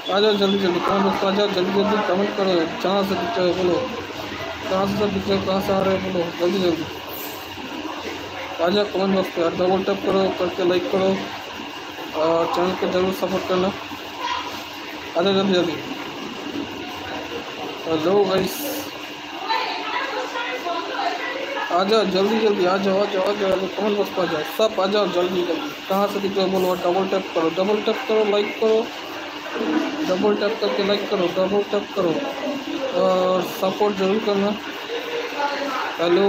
आ जाओ जल्दी जल्दी कमेंट बॉक्स में आ जाओ, जल्दी जल्दी कमेंट करो, जहाँ से दिख रहे हो बोलो, कहाँ से सब दिख रहे हो, कहाँ से आ रहे हो बोलो, जल्दी जल्दी आ जाओ कमेंट बॉक्स पे, डबल टैप करो करके लाइक करो और चैनल को जरूर सपोर्ट करना। आ जाओ जल्दी जल्दी। हेलो गाइस, आ जाओ जल्दी जल्दी, आ जाओ आ जाओ आ जाओ, कमेंट बॉक्स पर आ जाओ, सब आ जाओ जल्दी जल्दी, कहाँ से दिख रहे हो बोलो, डबल टैप करो, डबल टैप करो, लाइक करो, डबल टैप करके लाइक करो, डबल टैप करो और सपोर्ट जरूर करना। हेलो,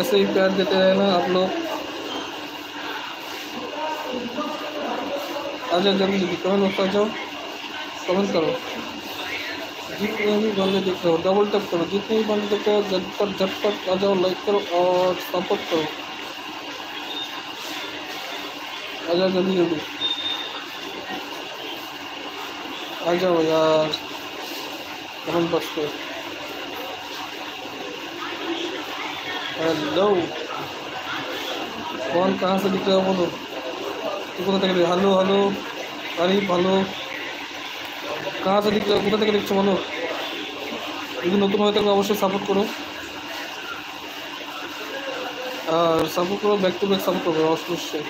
ऐसे ही प्यार देते रहना आप लोग। आ जाओ जल्दी जल्दी, कमेंट बॉक्स आ जाओ, कमेंट करो, जितने भी बंदे दिख रहे हो डबल टैप करो, जितने भी बंदे दिख रहे हो झटपट झटपट आ जाओ, लाइक करो और सपोर्ट करो। आ जाओ जल्दी जल्दी, आ जाओ यार कमेंट बॉक्स पे। हेलो, कौन कहाँ से दिख रहा है बोलो, কোথা থেকে হ্যালো হ্যালো, আরিফ হ্যালো, कहाँ से दिख रहा है, কোথা থেকে দেখছো বলো, যদি নতুন হয়ে থাকলে অবশ্যই সাপোর্ট করো আর সাপোর্ট করো, ব্যাক টু ব্যাক সাপোর্ট করবে অবশ্যই।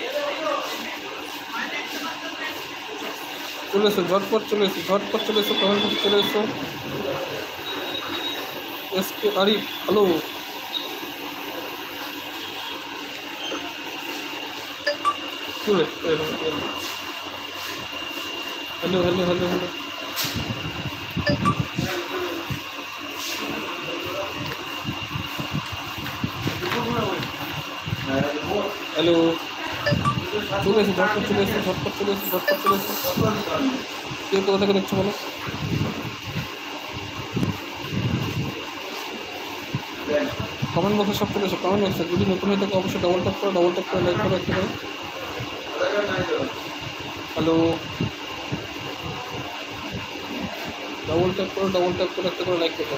চলে এসো ঝটপট, চলে এসো ঝটপট, চলে এসো কমেন্ট বক্সে চলে এসো। এসকে আরিফ হ্যালো, চলে hello hello hello hello, hello, চলে এসো ঝটপট, চলে এসো ঝটপট, চলে এসো ঝটপট, চলে এসো। কে কোথা থেকে দেখছো বলো, কমেন্ট বক্সে সব চলে এসো, কমেন্ট বক্সে যদি নতুন হয়ে থাকে অবশ্যই ডবল ট্যাপ করো, ডবল ট্যাপ করে লাইক করো একটা করে। হ্যালো, ডবল ট্যাপ করো, ডবল ট্যাপ করে একটা করে লাইক করো,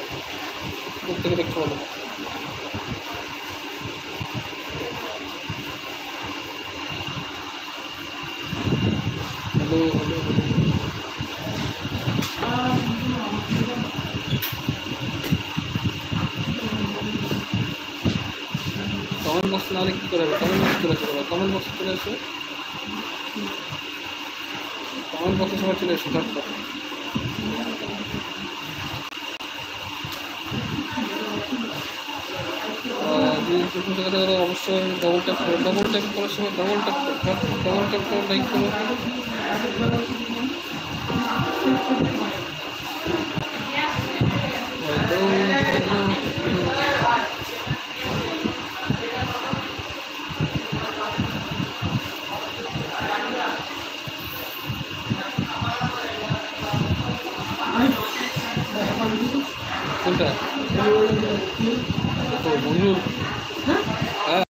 কোথা থেকে দেখছো বলো। Hello hello hello, comment box না হলে কী করে হবে, কমেন্ট বক্সে চলে আসো, কমেন্ট বক্সে চলে এসো, কমেন্ট বক্সে সবাই চলে এসো ঝটপট। যদি প্রথম জায়গাতে করো অবশ্যই ডবল ট্যাপ করো, ডবল ট্যাপ করার সময় ডবল ট্যাপ করো, ডবল ট্যাপ করো, লাইক করো। কোনটা তো মঞ্জুর, হ্যাঁ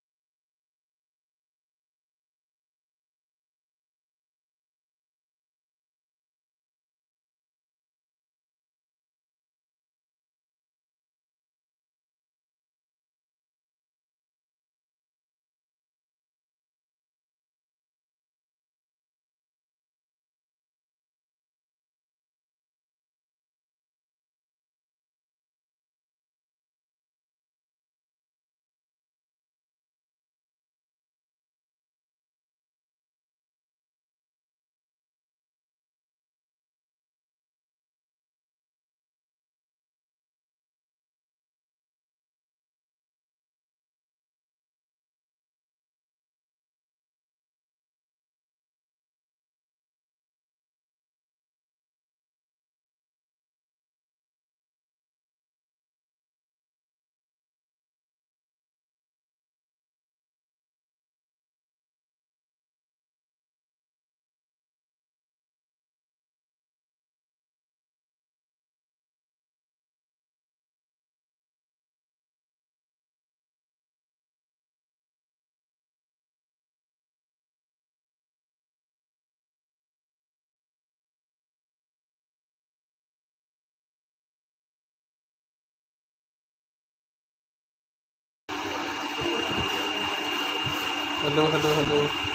হ্যালো হ্যালো হ্যালো।